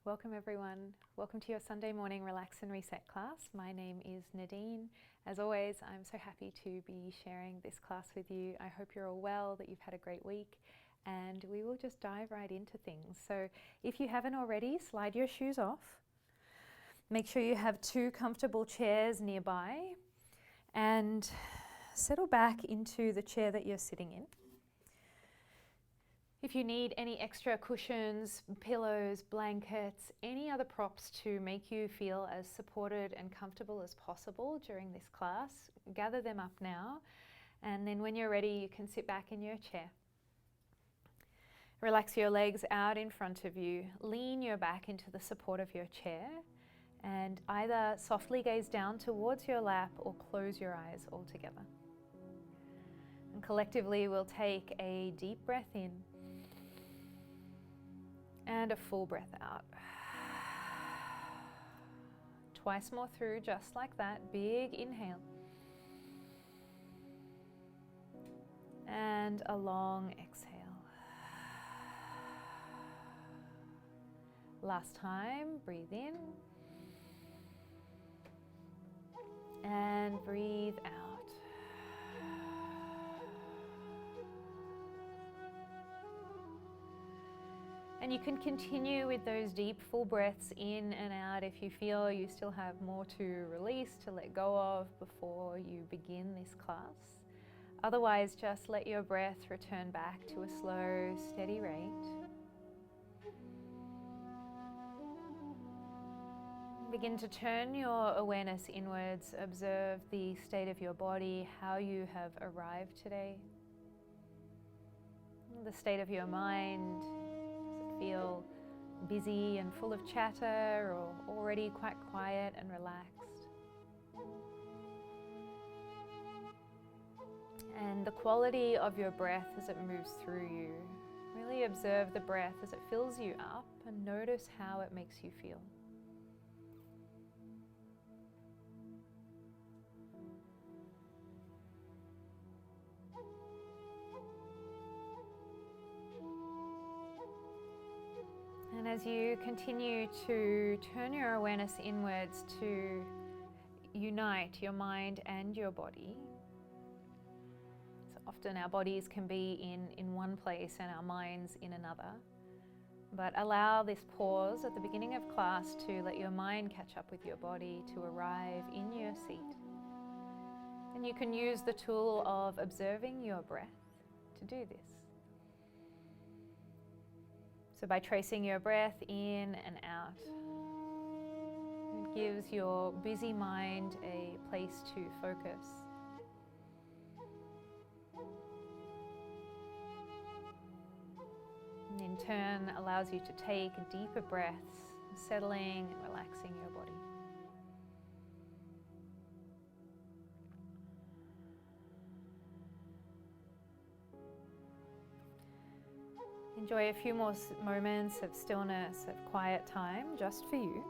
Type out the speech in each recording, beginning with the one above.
Welcome everyone. Welcome to your Sunday morning Relax and Reset class. My name is Nadine. As always, I'm so happy to be sharing this class with you. I hope you're all well, that you've had a great week, and we will just dive right into things. So if you haven't already, slide your shoes off. Make sure you have 2 comfortable chairs nearby and settle back into the chair that you're sitting in. If you need any extra cushions, pillows, blankets, any other props to make you feel as supported and comfortable as possible during this class, gather them up now, and then when you're ready you can sit back in your chair. Relax your legs out in front of you, lean your back into the support of your chair, and either softly gaze down towards your lap or close your eyes altogether. And collectively we'll take a deep breath in and a full breath out. Twice more through, just like that. Big inhale. And a long exhale. Last time, breathe in. And breathe out. And you can continue with those deep full breaths in and out if you feel you still have more to release, to let go of before you begin this class. Otherwise, just let your breath return back to a slow, steady rate. Begin to turn your awareness inwards. Observe the state of your body, how you have arrived today. The state of your mind. Feel busy and full of chatter, or already quite quiet and relaxed? And the quality of your breath as it moves through you. Really observe the breath as it fills you up and notice how it makes you feel. And as you continue to turn your awareness inwards to unite your mind and your body. So often our bodies can be in one place and our minds in another. But allow this pause at the beginning of class to let your mind catch up with your body, to arrive in your seat. And you can use the tool of observing your breath to do this. So by tracing your breath in and out, it gives your busy mind a place to focus. And in turn allows you to take deeper breaths, settling and relaxing your body. Enjoy a few more moments of stillness, of quiet time, just for you.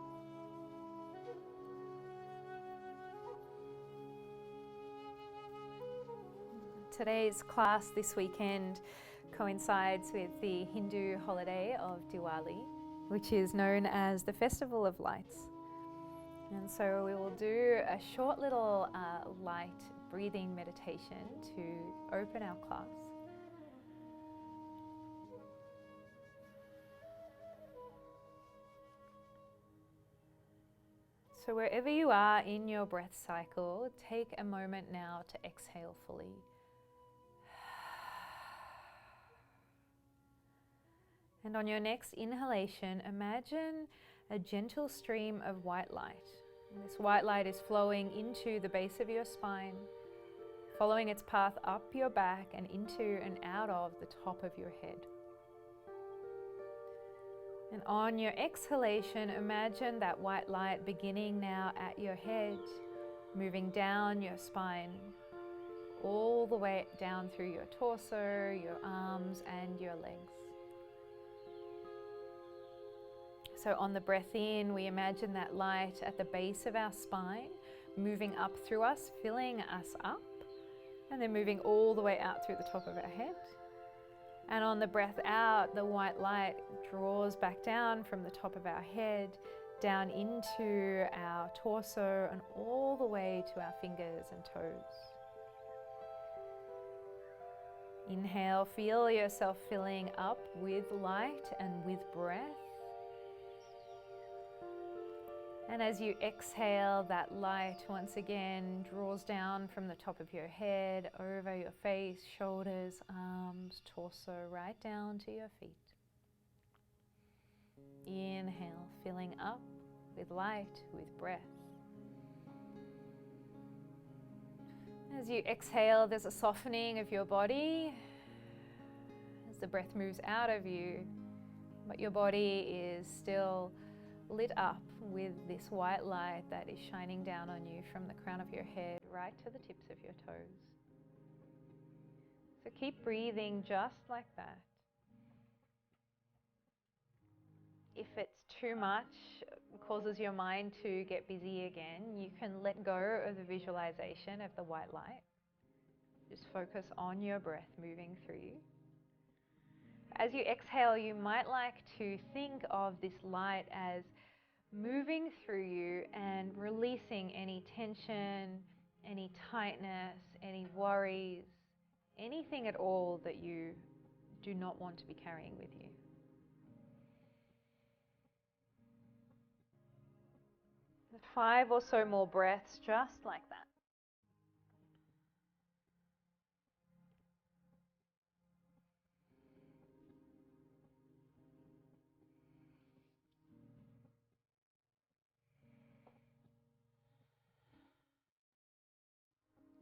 Today's class this weekend coincides with the Hindu holiday of Diwali, which is known as the Festival of Lights. And so we will do a short little light breathing meditation to open our class. So wherever you are in your breath cycle, take a moment now to exhale fully. And on your next inhalation, imagine a gentle stream of white light. And this white light is flowing into the base of your spine, following its path up your back and into and out of the top of your head. And on your exhalation, imagine that white light beginning now at your head, moving down your spine, all the way down through your torso, your arms, and your legs. So on the breath in, we imagine that light at the base of our spine, moving up through us, filling us up, and then moving all the way out through the top of our head. And on the breath out, the white light draws back down from the top of our head, down into our torso and all the way to our fingers and toes. Inhale, feel yourself filling up with light and with breath. And as you exhale, that light once again draws down from the top of your head, over your face, shoulders, arms, torso, right down to your feet. Inhale, filling up with light, with breath. As you exhale, there's a softening of your body as the breath moves out of you, but your body is still lit up with this white light that is shining down on you from the crown of your head right to the tips of your toes. So keep breathing just like that. If it's too much, causes your mind to get busy again, you can let go of the visualization of the white light. Just focus on your breath moving through you. As you exhale, you might like to think of this light as moving through you and releasing any tension, any tightness, any worries, anything at all that you do not want to be carrying with you. 5 or so more breaths just like that.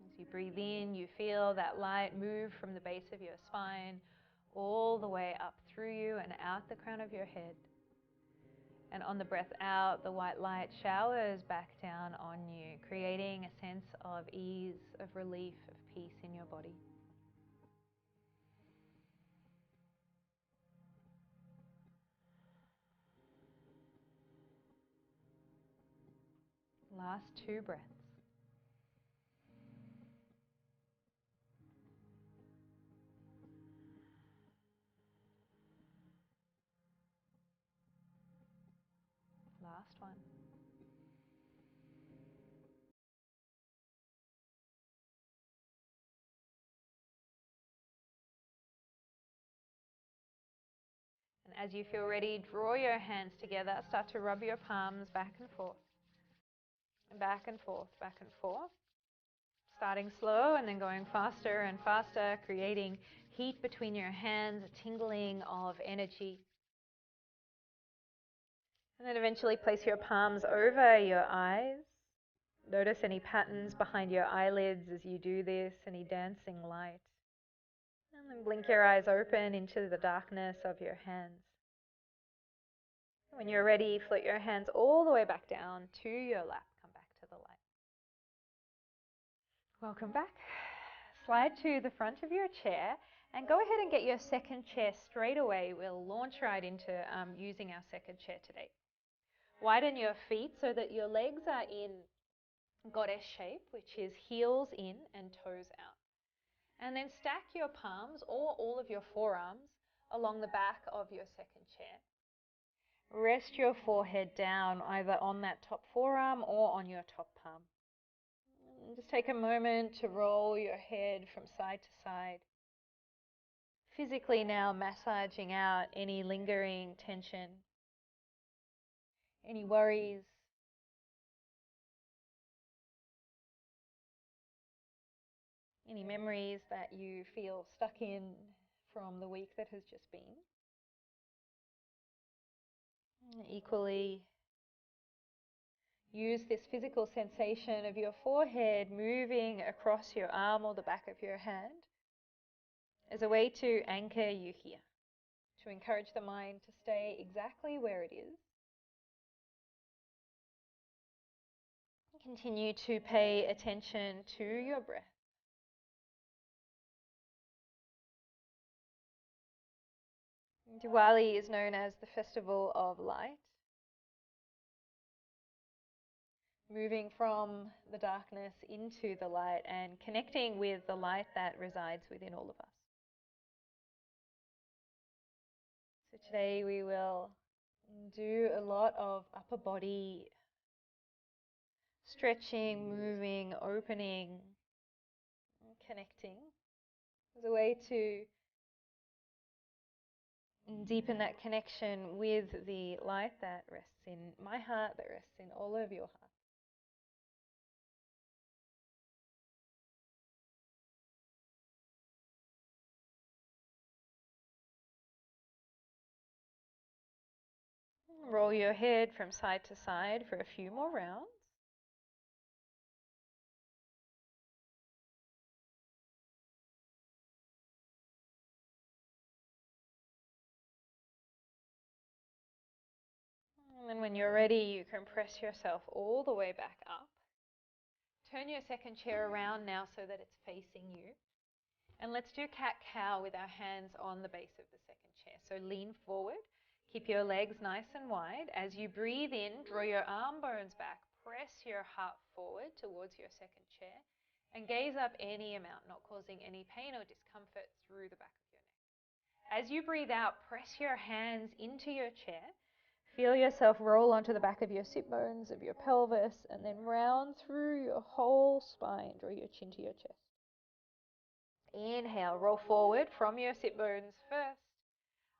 As you breathe in, you feel that light move from the base of your spine all the way up through you and out the crown of your head. And on the breath out, the white light showers back down on you, creating a sense of ease, of relief, of peace in your body. Last 2 breaths. Last one. And as you feel ready, draw your hands together. Start to rub your palms back and forth. Back and forth, back and forth. Starting slow and then going faster and faster, creating heat between your hands, a tingling of energy. And then eventually place your palms over your eyes. Notice any patterns behind your eyelids as you do this, any dancing light. And then blink your eyes open into the darkness of your hands. When you're ready, float your hands all the way back down to your lap. Come back to the light. Welcome back. Slide to the front of your chair and go ahead and get your second chair straight away. We'll launch right into using our second chair today. Widen your feet so that your legs are in goddess shape, which is heels in and toes out. And then stack your palms or all of your forearms along the back of your second chair. Rest your forehead down either on that top forearm or on your top palm. And just take a moment to roll your head from side to side. Physically now massaging out any lingering tension, any worries, any memories that you feel stuck in from the week that has just been. Equally, use this physical sensation of your forehead moving across your arm or the back of your hand as a way to anchor you here, to encourage the mind to stay exactly where it is. Continue to pay attention to your breath. Diwali is known as the festival of light, moving from the darkness into the light and connecting with the light that resides within all of us. Today we will do a lot of upper body stretching, moving, opening, connecting as a way to deepen that connection with the light that rests in my heart, that rests in all of your heart. Roll your head from side to side for a few more rounds. And then when you're ready, you can press yourself all the way back up. Turn your second chair around now so that it's facing you. And let's do cat-cow with our hands on the base of the second chair. So lean forward, keep your legs nice and wide. As you breathe in, draw your arm bones back, press your heart forward towards your second chair, and gaze up any amount, not causing any pain or discomfort through the back of your neck. As you breathe out, press your hands into your chair. Feel yourself roll onto the back of your sit bones, of your pelvis, and then round through your whole spine. Draw your chin to your chest. Inhale, roll forward from your sit bones first.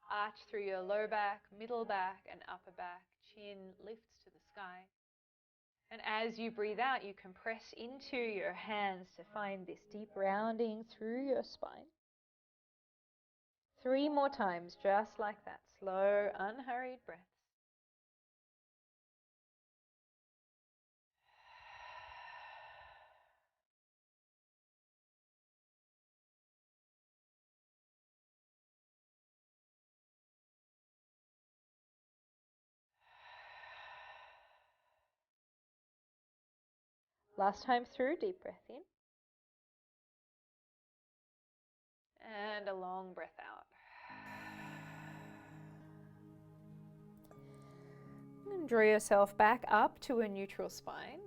Arch through your low back, middle back, and upper back. Chin lifts to the sky. And as you breathe out, you can press into your hands to find this deep rounding through your spine. 3 more times, just like that. Slow, unhurried breaths. Last time through, deep breath in. And a long breath out. And draw yourself back up to a neutral spine.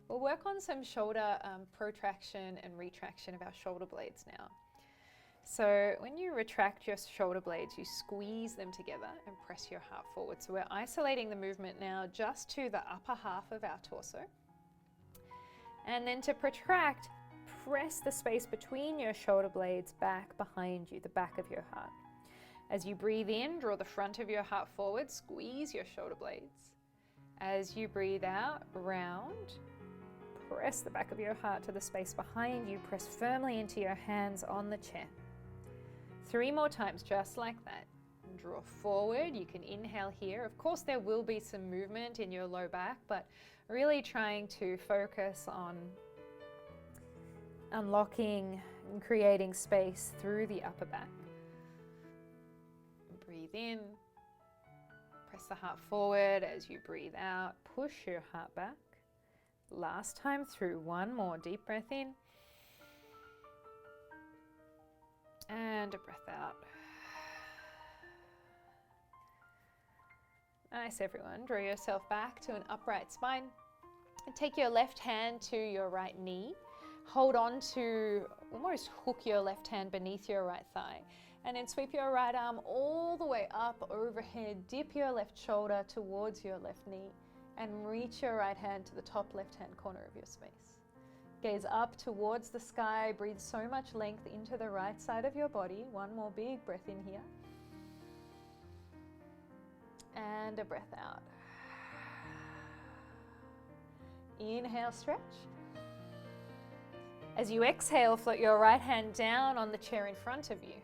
We'll work on some shoulder protraction and retraction of our shoulder blades now. So when you retract your shoulder blades, you squeeze them together and press your heart forward. So we're isolating the movement now just to the upper half of our torso. And then to protract, press the space between your shoulder blades back behind you, the back of your heart. As you breathe in, draw the front of your heart forward, squeeze your shoulder blades. As you breathe out, round, press the back of your heart to the space behind you, press firmly into your hands on the chair. 3 more times, just like that. Draw forward, you can inhale here. Of course, there will be some movement in your low back, but really trying to focus on unlocking and creating space through the upper back. Breathe in. Press the heart forward. As you breathe out, push your heart back. Last time through, 1 more deep breath in. And a breath out. Nice, everyone. Draw yourself back to an upright spine. And take your left hand to your right knee. Hold on to, almost hook your left hand beneath your right thigh. And then sweep your right arm all the way up overhead. Dip your left shoulder towards your left knee. And reach your right hand to the top left-hand corner of your space. Gaze up towards the sky. Breathe so much length into the right side of your body. 1 more big breath in here. And a breath out. Inhale, stretch. As you exhale, float your right hand down on the chair in front of you.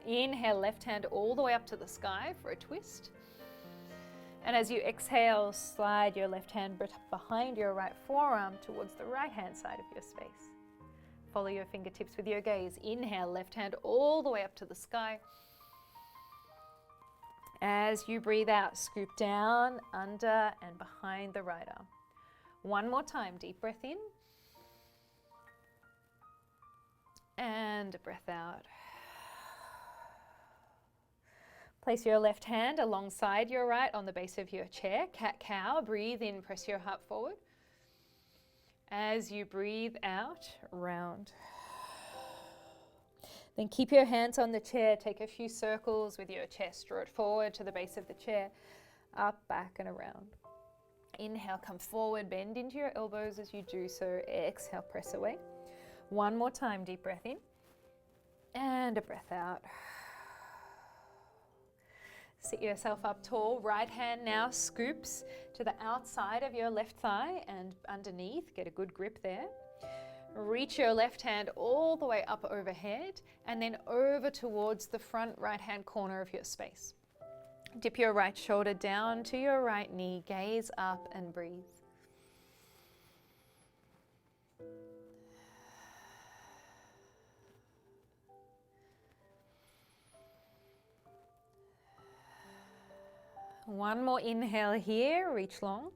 Inhale, left hand all the way up to the sky for a twist. And as you exhale, slide your left hand behind your right forearm towards the right hand side of your space. Follow your fingertips with your gaze. Inhale, left hand all the way up to the sky. As you breathe out, scoop down, under, and behind the right arm. 1 more time, deep breath in. And a breath out. Place your left hand alongside your right on the base of your chair. Cat-cow. Breathe in, press your heart forward. As you breathe out, round. Then keep your hands on the chair. Take a few circles with your chest. Draw it forward to the base of the chair. Up, back, and around. Inhale, come forward. Bend into your elbows as you do so. Exhale, press away. One more time. Deep breath in. And a breath out. Sit yourself up tall. Right hand now scoops to the outside of your left thigh and underneath. Get a good grip there. Reach your left hand all the way up overhead and then over towards the front right hand corner of your space. Dip your right shoulder down to your right knee. Gaze up and breathe. One more inhale here, reach long.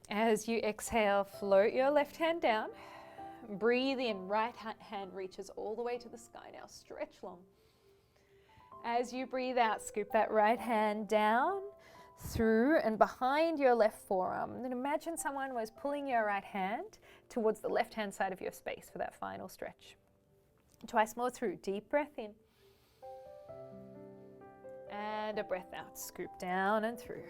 As you exhale, float your left hand down. Breathe in, right hand reaches all the way to the sky. Now stretch long. As you breathe out, scoop that right hand down, through and behind your left forearm. Then imagine someone was pulling your right hand towards the left hand side of your space for that final stretch. Twice more through, deep breath in. And a breath out, scoop down and through.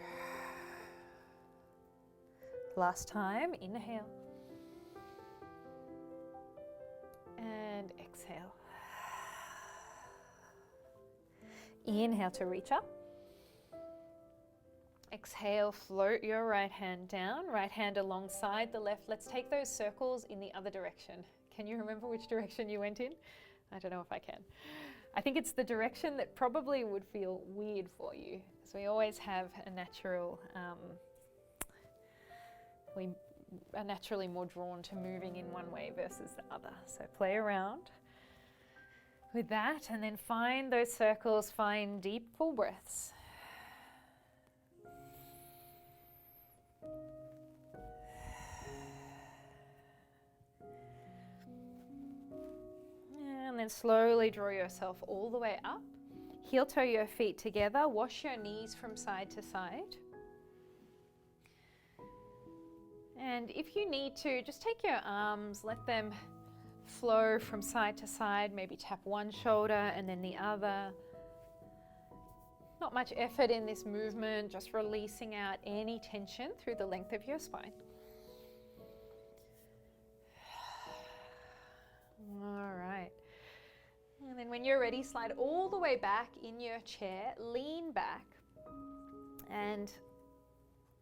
Last time, inhale. And exhale. Inhale to reach up. Exhale, float your right hand down, right hand alongside the left. Let's take those circles in the other direction. Can you remember which direction you went in? I don't know if I can. I think it's the direction that probably would feel weird for you. So we always have a natural, we are naturally more drawn to moving in one way versus the other. So play around with that and then find those circles, find deep full breaths. And then slowly draw yourself all the way up. Heel toe your feet together. Wash your knees from side to side. And if you need to, just take your arms, let them flow from side to side. Maybe tap one shoulder and then the other. Not much effort in this movement, just releasing out any tension through the length of your spine. All right. And then when you're ready, slide all the way back in your chair, lean back. And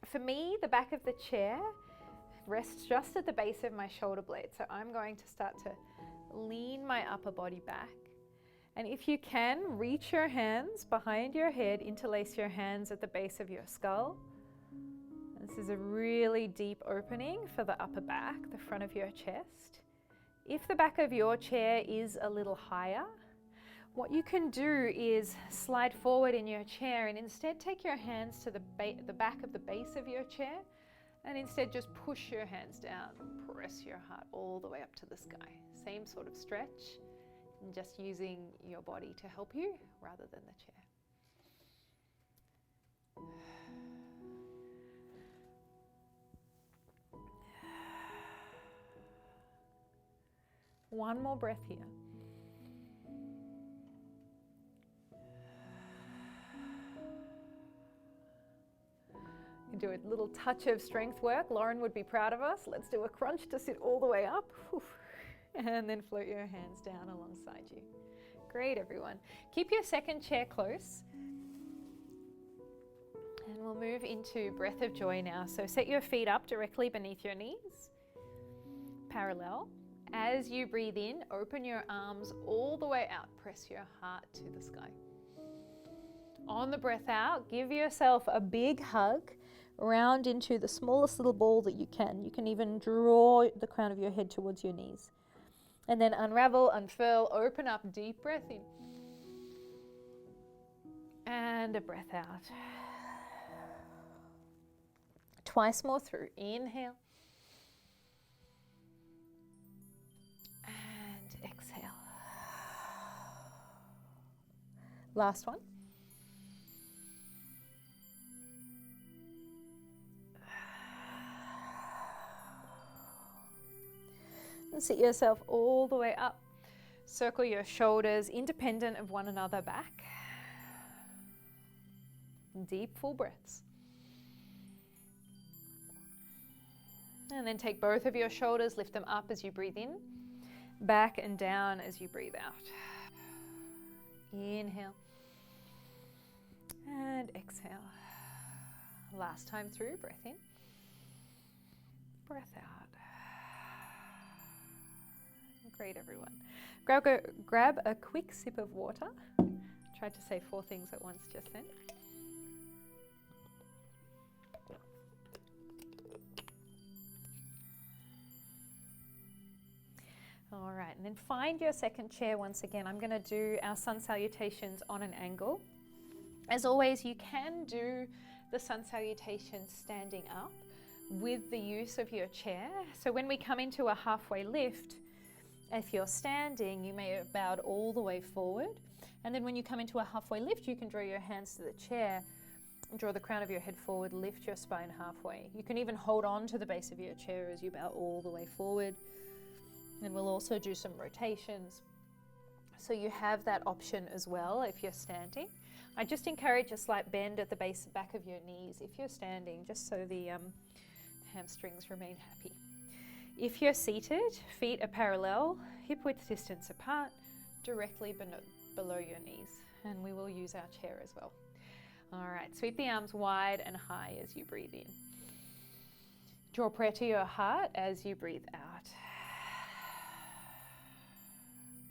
for me, the back of the chair rests just at the base of my shoulder blade. So I'm going to start to lean my upper body back. And if you can, reach your hands behind your head, interlace your hands at the base of your skull. This is a really deep opening for the upper back, the front of your chest. If the back of your chair is a little higher, what you can do is slide forward in your chair and instead take your hands to the back of the base of your chair and instead just push your hands down, press your heart all the way up to the sky. Same sort of stretch, and just using your body to help you rather than the chair. One more breath here. You do a little touch of strength work. Lauren would be proud of us. Let's do a crunch to sit all the way up. And then float your hands down alongside you. Great, everyone. Keep your second chair close. And we'll move into breath of joy now. So set your feet up directly beneath your knees, parallel. As you breathe in, open your arms all the way out. Press your heart to the sky. On the breath out, give yourself a big hug. Round into the smallest little ball that you can. You can even draw the crown of your head towards your knees. And then unravel, unfurl, open up, deep breath in. And a breath out. Twice more through. Inhale. And exhale. Last one. And sit yourself all the way up Circle your shoulders independent of one another back. Deep, full breaths. And then take both of your shoulders, lift them up as you breathe in, back and down as you breathe out. Inhale and exhale. Last time through, breath in, breath out. Great, everyone. Grab a quick sip of water. Tried to say 4 things at once just then. All right, and then find your second chair once again. I'm going to do our sun salutations on an angle. As always, you can do the sun salutations standing up with the use of your chair. So when we come into a halfway lift, if you're standing, you may have bowed all the way forward. And then when you come into a halfway lift, you can draw your hands to the chair, draw the crown of your head forward, lift your spine halfway. You can even hold on to the base of your chair as you bow all the way forward. And we'll also do some rotations. So you have that option as well if you're standing. I just encourage a slight bend at the back of your knees if you're standing, just so the hamstrings remain happy. If you're seated, feet are parallel, hip width distance apart, directly below your knees. And we will use our chair as well. All right, sweep the arms wide and high as you breathe in. Draw prayer to your heart as you breathe out.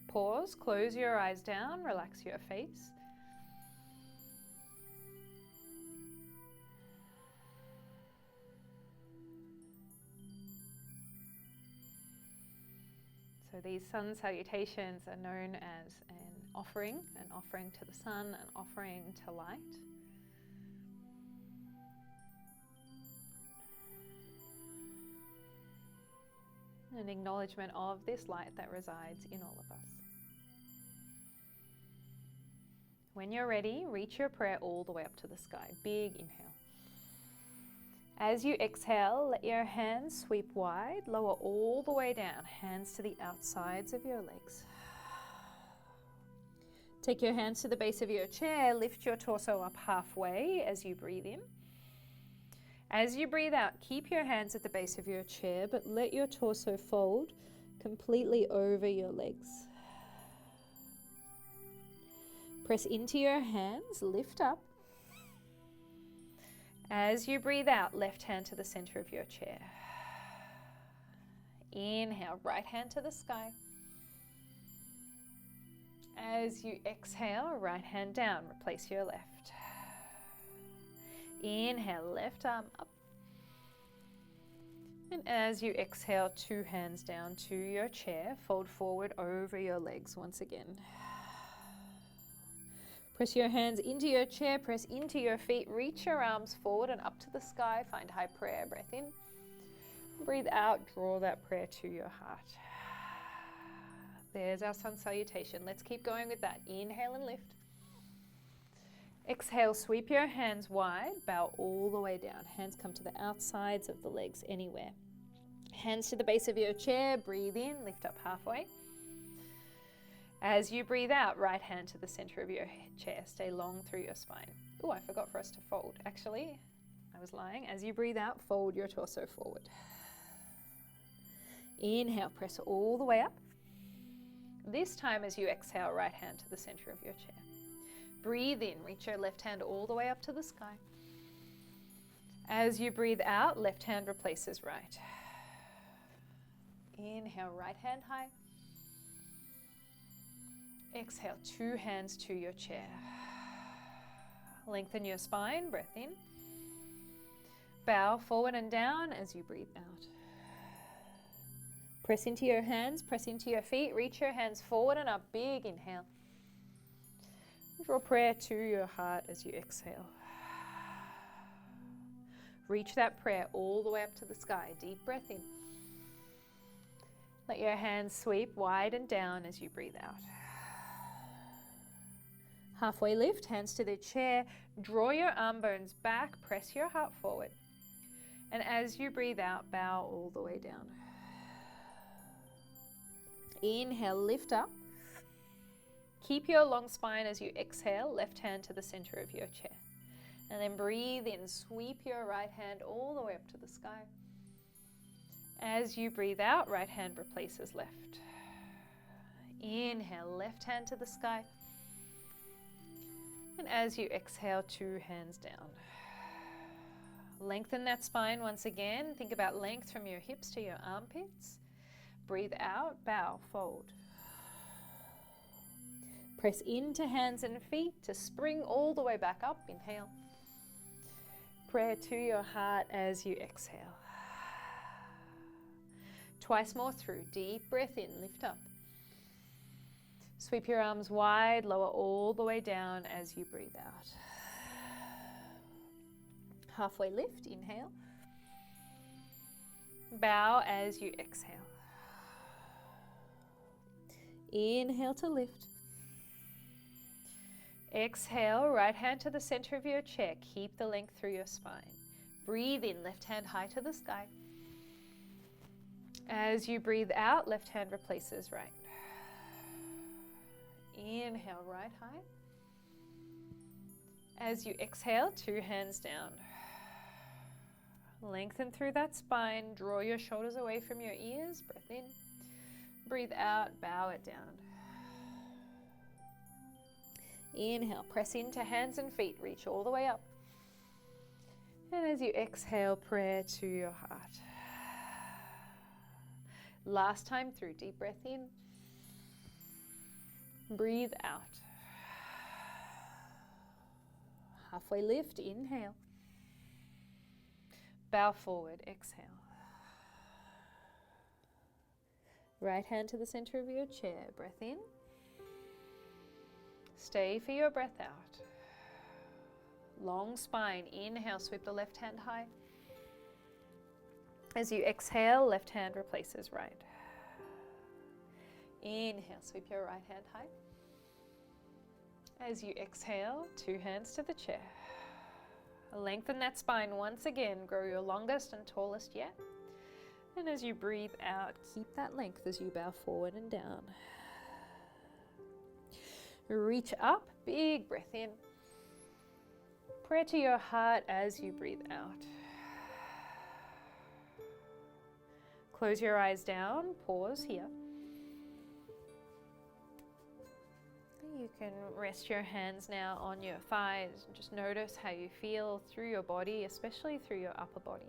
Pause, close your eyes down, relax your face. So these sun salutations are known as an offering to the sun, an offering to light. An acknowledgement of this light that resides in all of us. When you're ready, reach your prayer all the way up to the sky. Big inhale. As you exhale, let your hands sweep wide, lower all the way down, hands to the outsides of your legs. Take your hands to the base of your chair, lift your torso up halfway as you breathe in. As you breathe out, keep your hands at the base of your chair, but let your torso fold completely over your legs. Press into your hands, lift up. As you breathe out, left hand to the center of your chair. Inhale, right hand to the sky. As you exhale, right hand down, replace your left. Inhale, left arm up. And as you exhale, 2 hands down to your chair, fold forward over your legs once again. Press your hands into your chair, press into your feet, reach your arms forward and up to the sky, find high prayer, breath in. Breathe out, draw that prayer to your heart. There's our sun salutation. Let's keep going with that. Inhale and lift. Exhale, sweep your hands wide, bow all the way down. Hands come to the outsides of the legs, anywhere. Hands to the base of your chair, breathe in, lift up halfway. As you breathe out, right hand to the center of your chair. Stay long through your spine. Oh, I forgot for us to fold. Actually, I was lying. As you breathe out, fold your torso forward. Inhale, press all the way up. This time as you exhale, right hand to the center of your chair. Breathe in, reach your left hand all the way up to the sky. As you breathe out, left hand replaces right. Inhale, right hand high. Exhale, 2 hands to your chair. Lengthen your spine, breath in. Bow forward and down as you breathe out. Press into your hands, press into your feet, reach your hands forward and up, big inhale. Draw prayer to your heart as you exhale. Reach that prayer all the way up to the sky, deep breath in. Let your hands sweep wide and down as you breathe out. Halfway lift, hands to the chair, draw your arm bones back, press your heart forward. And as you breathe out, bow all the way down. Inhale, lift up. Keep your long spine as you exhale, left hand to the center of your chair. And then breathe in, sweep your right hand all the way up to the sky. As you breathe out, right hand replaces left. Inhale, left hand to the sky. And as you exhale, two hands down. Lengthen that spine once again. Think about length from your hips to your armpits. Breathe out, bow, fold. Press into hands and feet to spring all the way back up. Inhale. Prayer to your heart as you exhale. Twice more through. Deep breath in, lift up. Sweep your arms wide, lower all the way down as you breathe out. Halfway lift, inhale. Bow as you exhale. Inhale to lift. Exhale, right hand to the center of your chair. Keep the length through your spine. Breathe in, left hand high to the sky. As you breathe out, left hand replaces right. Inhale, right high. As you exhale, two hands down. Lengthen through that spine. Draw your shoulders away from your ears. Breath in. Breathe out, bow it down. Inhale, press into hands and feet. Reach all the way up. And as you exhale, prayer to your heart. Last time through, deep breath in. Breathe out. Halfway lift, inhale. Bow forward, exhale. Right hand to the center of your chair, breath in. Stay for your breath out. Long spine, inhale, sweep the left hand high. As you exhale, left hand replaces right. Inhale, sweep your right hand high. As you exhale, two hands to the chair. Lengthen that spine once again. Grow your longest and tallest yet. And as you breathe out, keep that length as you bow forward and down. Reach up, big breath in. Prayer to your heart as you breathe out. Close your eyes down, pause here. You can rest your hands now on your thighs and just notice how you feel through your body, especially through your upper body.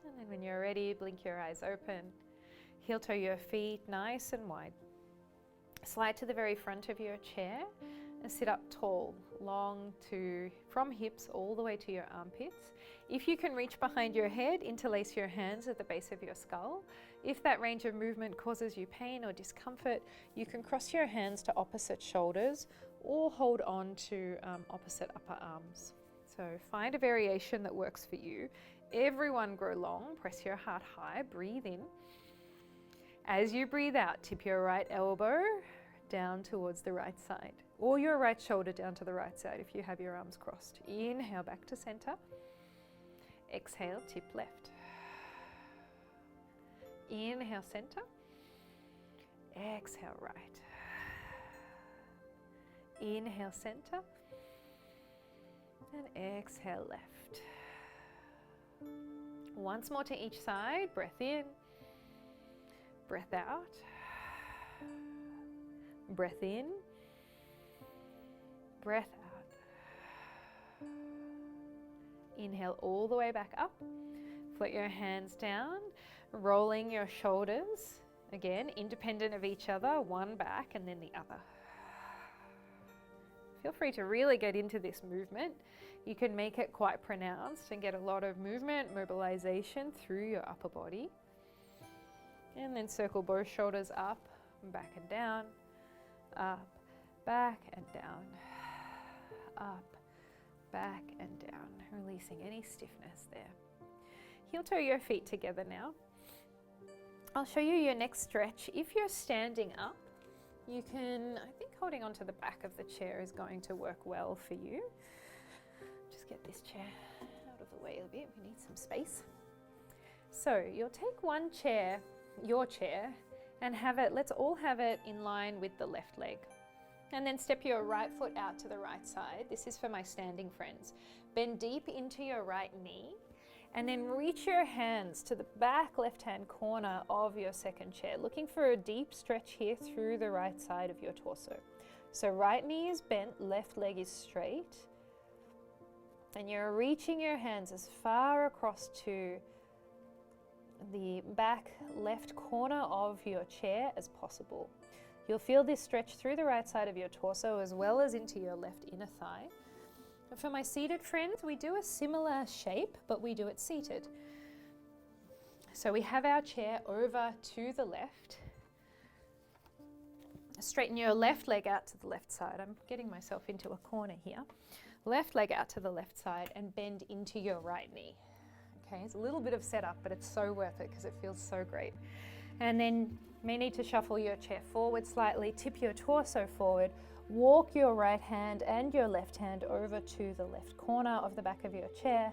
And then when you're ready, blink your eyes open. Heel toe your feet nice and wide. Slide to the very front of your chair and sit up tall, long from hips all the way to your armpits. If you can reach behind your head, interlace your hands at the base of your skull. If that range of movement causes you pain or discomfort, you can cross your hands to opposite shoulders or hold on to opposite upper arms. So find a variation that works for you. Everyone grow long, press your heart high, breathe in. As you breathe out, tip your right elbow down towards the right side, or your right shoulder down to the right side if you have your arms crossed. Inhale back to center. Exhale, tip left. Inhale, center. Exhale, right. Inhale, center. And exhale, left. Once more to each side. Breath in. Breath out. Breath in. Breath out. Inhale all the way back up. Float your hands down, rolling your shoulders, again, independent of each other, one back and then the other. Feel free to really get into this movement. You can make it quite pronounced and get a lot of movement, mobilization through your upper body. And then circle both shoulders up, back and down, up, back and down, up, back and down, releasing any stiffness there. Heel toe your feet together now. I'll show you your next stretch. If you're standing up, you can, I think holding onto the back of the chair is going to work well for you. Just get this chair out of the way a bit. We need some space. So you'll take one chair, your chair, and have it, let's all have it in line with the left leg. And then step your right foot out to the right side. This is for my standing friends. Bend deep into your right knee and then reach your hands to the back left-hand corner of your second chair, looking for a deep stretch here through the right side of your torso. So right knee is bent, left leg is straight. And you're reaching your hands as far across to the back left corner of your chair as possible. You'll feel this stretch through the right side of your torso as well as into your left inner thigh. And for my seated friends, we do a similar shape, but we do it seated. So we have our chair over to the left. Straighten your left leg out to the left side. I'm getting myself into a corner here. Left leg out to the left side and bend into your right knee. Okay, it's a little bit of setup, but it's so worth it because it feels so great. And then you may need to shuffle your chair forward slightly, tip your torso forward, walk your right hand and your left hand over to the left corner of the back of your chair.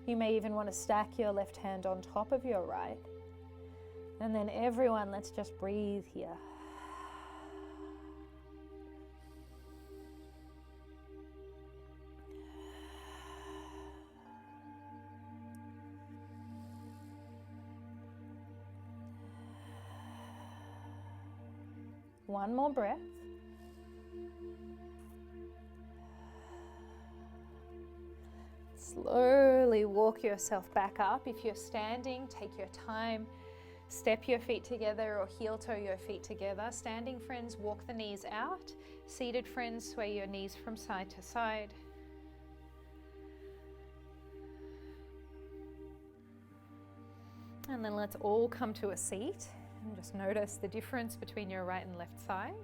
You may even want to stack your left hand on top of your right. And then everyone, let's just breathe here. One more breath. Slowly walk yourself back up. If you're standing, take your time. Step your feet together or heel toe your feet together. Standing friends, walk the knees out. Seated friends, sway your knees from side to side. And then let's all come to a seat. And just notice the difference between your right and left side.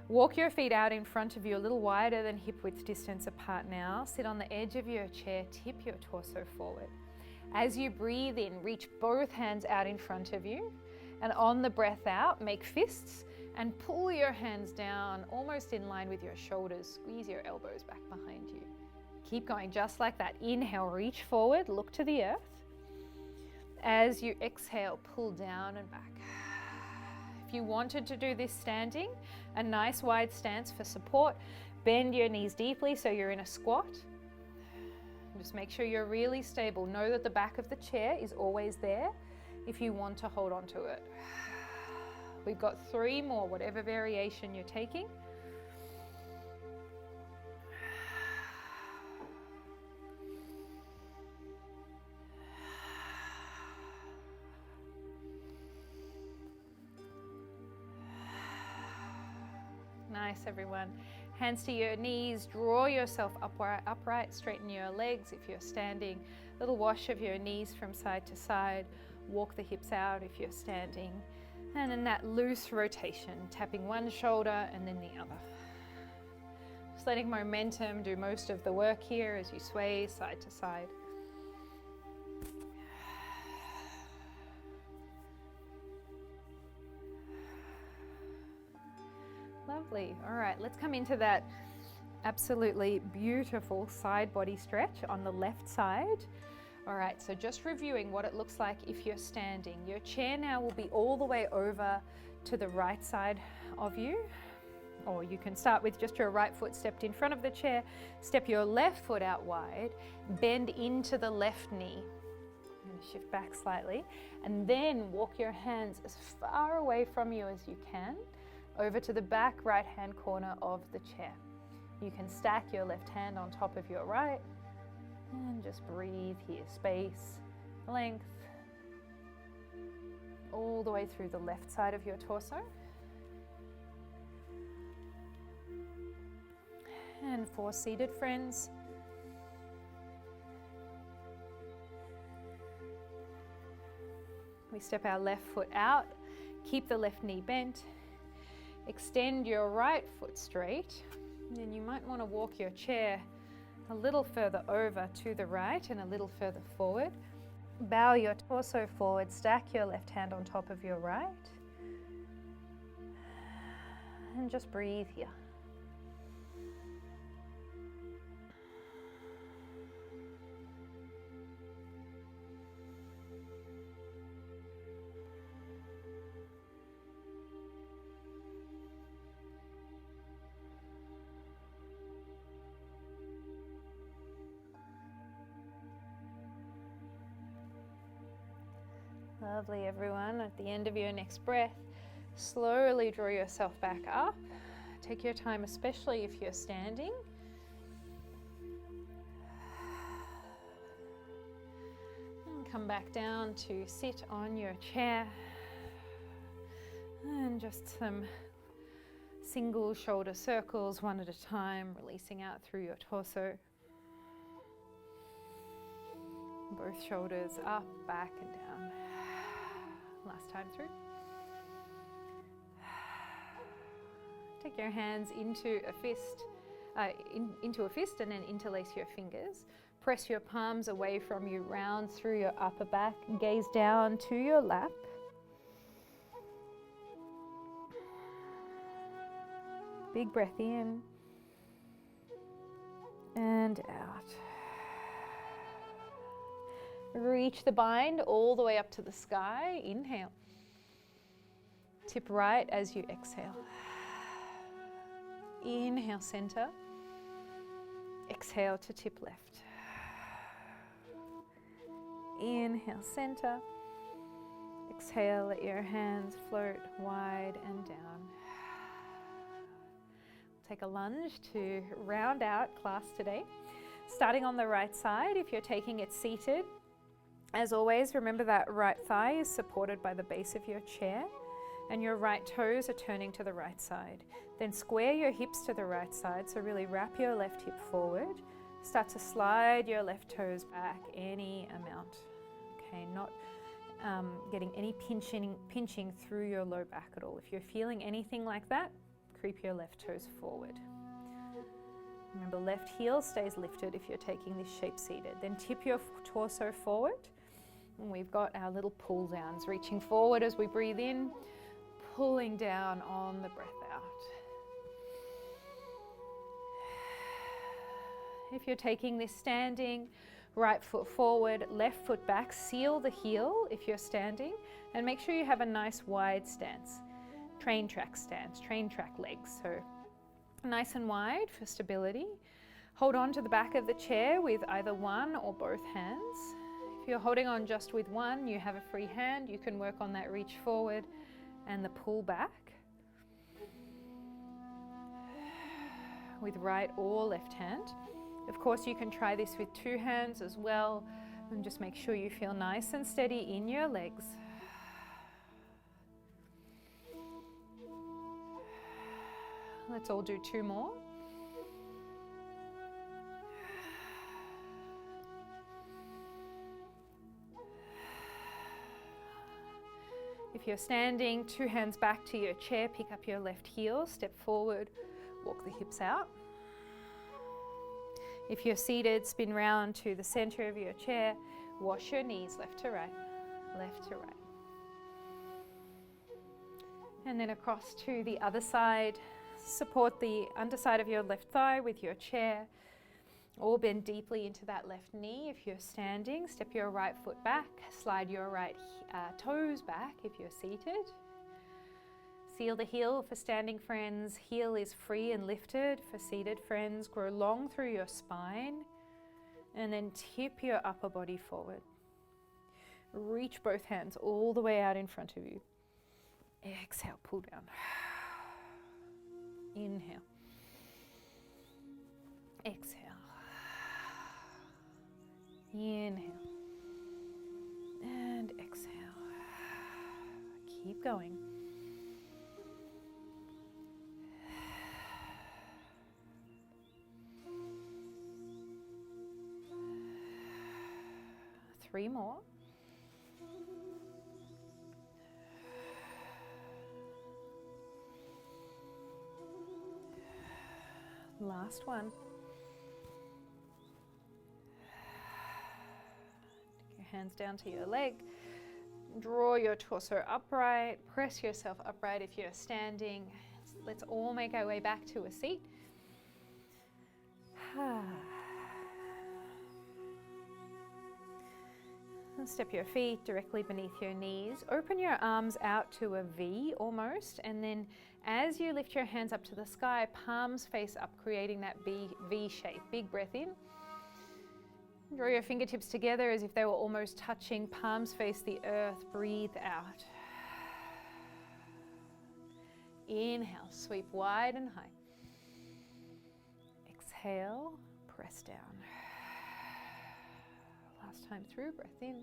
Walk your feet out in front of you, a little wider than hip width distance apart now. Sit on the edge of your chair, tip your torso forward. As you breathe in, reach both hands out in front of you. And on the breath out, make fists and pull your hands down almost in line with your shoulders. Squeeze your elbows back behind you. Keep going just like that. Inhale, reach forward, look to the earth. As you exhale, pull down and back. If you wanted to do this standing, a nice wide stance for support, bend your knees deeply so you're in a squat. Just make sure you're really stable. Know that the back of the chair is always there if you want to hold on to it. We've got 3 more, whatever variation you're taking. Nice, everyone. Hands to your knees, draw yourself upright, straighten your legs if you're standing. Little wash of your knees from side to side. Walk the hips out if you're standing. And then that loose rotation, tapping one shoulder and then the other. Just letting momentum do most of the work here as you sway side to side. Lovely. All right, let's come into that absolutely beautiful side body stretch on the left side. All right, so just reviewing what it looks like if you're standing. Your chair now will be all the way over to the right side of you, or you can start with just your right foot stepped in front of the chair, step your left foot out wide, bend into the left knee, and shift back slightly, and then walk your hands as far away from you as you can, over to the back right-hand corner of the chair. You can stack your left hand on top of your right and just breathe here. Space, length, all the way through the left side of your torso. And for seated friends, we step our left foot out, keep the left knee bent, extend your right foot straight, and then you might want to walk your chair a little further over to the right and a little further forward. Bow your torso forward, stack your left hand on top of your right, and just breathe here. Lovely, everyone. At the end of your next breath, slowly draw yourself back up. Take your time, especially if you're standing. And come back down to sit on your chair. And just some single shoulder circles, one at a time, releasing out through your torso. Both shoulders up, back and down. Last time through. Take your hands into a fist, and then interlace your fingers. Press your palms away from you, round through your upper back, gaze down to your lap. Big breath in and out. Reach the bind all the way up to the sky. Inhale. Tip right as you exhale. Inhale, center. Exhale to tip left. Inhale, center. Exhale, let your hands float wide and down. Take a lunge to round out class today. Starting on the right side, if you're taking it seated, as always, remember that right thigh is supported by the base of your chair and your right toes are turning to the right side. Then square your hips to the right side, so really wrap your left hip forward. Start to slide your left toes back any amount. Okay, not getting any pinching through your low back at all. If you're feeling anything like that, creep your left toes forward. Remember, left heel stays lifted if you're taking this shape seated. Then tip your torso forward. And we've got our little pull downs, reaching forward as we breathe in, pulling down on the breath out. If you're taking this standing, right foot forward, left foot back, seal the heel if you're standing, and make sure you have a nice wide stance. Train track stance, train track legs. So nice and wide for stability. Hold on to the back of the chair with either one or both hands. If you're holding on just with one, you have a free hand. You can work on that reach forward and the pull back with right or left hand. Of course, you can try this with two hands as well, and just make sure you feel nice and steady in your legs. Let's all do two more. If you're standing, two hands back to your chair, pick up your left heel, step forward, walk the hips out. If you're seated, spin round to the center of your chair, wash your knees left to right, left to right. And then across to the other side. Support the underside of your left thigh with your chair, or bend deeply into that left knee if you're standing. Step your right foot back, slide your right toes back if you're seated. Seal the heel for standing friends. Heel is free and lifted for seated friends. Grow long through your spine, and then tip your upper body forward. Reach both hands all the way out in front of you. Exhale, pull down. Inhale. Exhale. Inhale. And exhale. Keep going. Three more. Last one. Take your hands down to your leg. Draw your torso upright. Press yourself upright if you're standing. Let's all make our way back to a seat. And step your feet directly beneath your knees. Open your arms out to a V almost, and then as you lift your hands up to the sky, palms face up, creating that V shape. Big breath in. Draw your fingertips together as if they were almost touching, palms face the earth. Breathe out. Inhale, sweep wide and high. Exhale, press down. Last time through, breath in.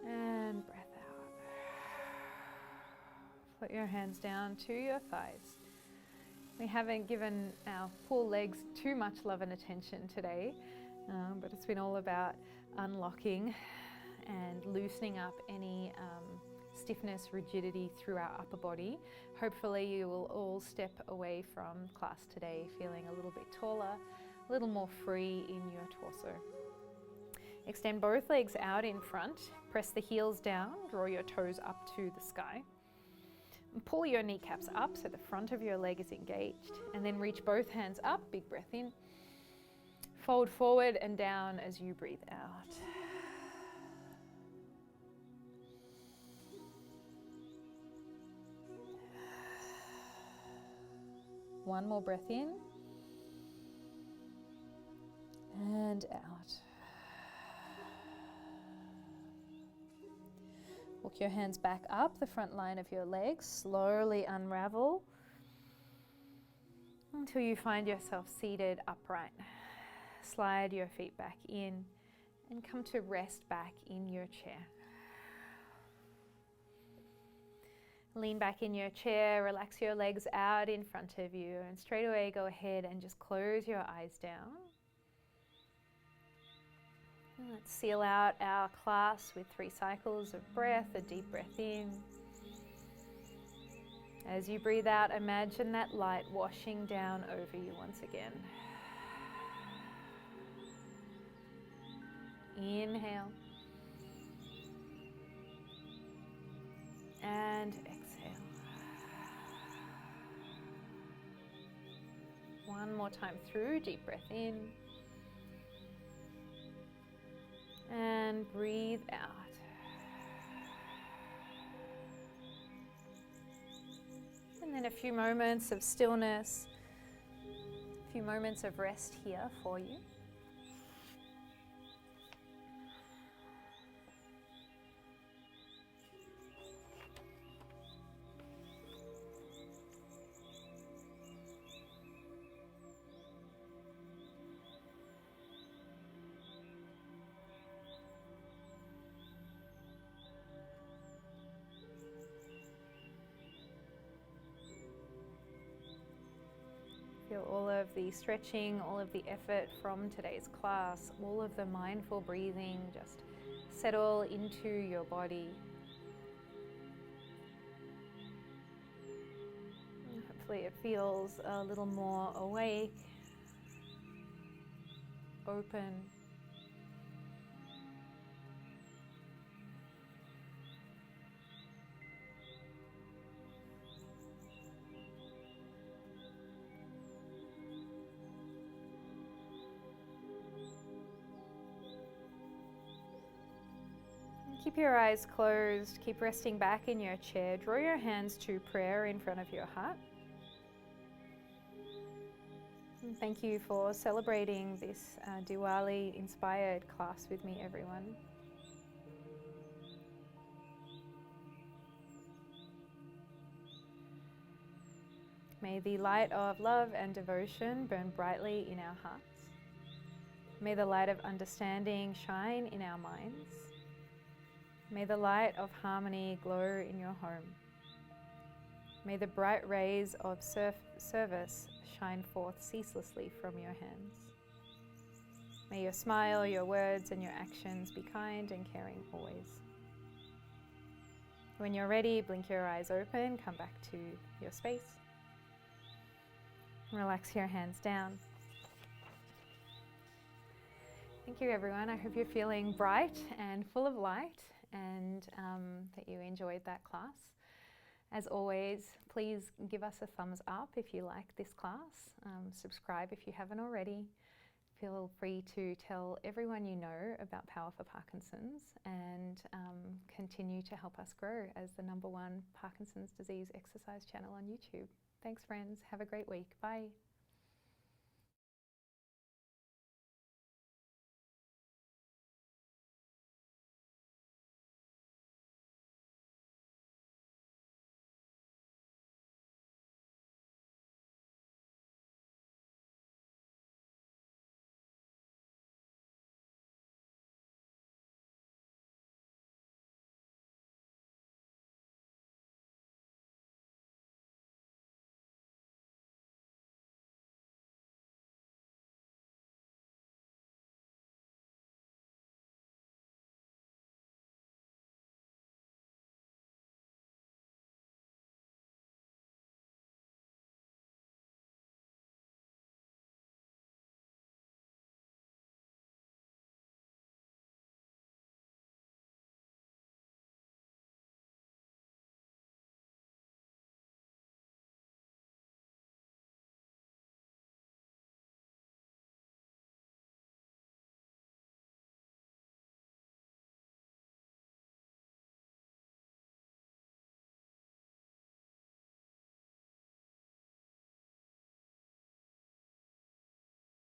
And breath out. Put your hands down to your thighs. We haven't given our poor legs too much love and attention today, but it's been all about unlocking and loosening up any stiffness, rigidity through our upper body. Hopefully you will all step away from class today feeling a little bit taller, a little more free in your torso. Extend both legs out in front, press the heels down, draw your toes up to the sky. And pull your kneecaps up so the front of your leg is engaged, and then reach both hands up, big breath in. Fold forward and down as you breathe out. One more breath in and out. Walk your hands back up the front line of your legs. Slowly unravel until you find yourself seated upright. Slide your feet back in and come to rest back in your chair. Lean back in your chair, relax your legs out in front of you, and straight away go ahead and just close your eyes down. And let's seal out our class with 3 cycles of breath, a deep breath in. As you breathe out, imagine that light washing down over you once again. Inhale. And exhale. One more time through, deep breath in. And breathe out. And then a few moments of stillness, a few moments of rest here for you. Feel all of the stretching, all of the effort from today's class, all of the mindful breathing just settle into your body. And hopefully it feels a little more awake, open. Keep your eyes closed, keep resting back in your chair. Draw your hands to prayer in front of your heart. And thank you for celebrating this Diwali-inspired class with me, everyone. May the light of love and devotion burn brightly in our hearts. May the light of understanding shine in our minds. May the light of harmony glow in your home. May the bright rays of service shine forth ceaselessly from your hands. May your smile, your words, and your actions be kind and caring always. When you're ready, blink your eyes open, come back to your space. Relax your hands down. Thank you, everyone. I hope you're feeling bright and full of light, and that you enjoyed that class. As always, please give us a thumbs up if you like this class. Subscribe if you haven't already. Feel free to tell everyone you know about Power for Parkinson's, and continue to help us grow as the #1 Parkinson's disease exercise channel on YouTube. Thanks, friends. Have a great week. Bye.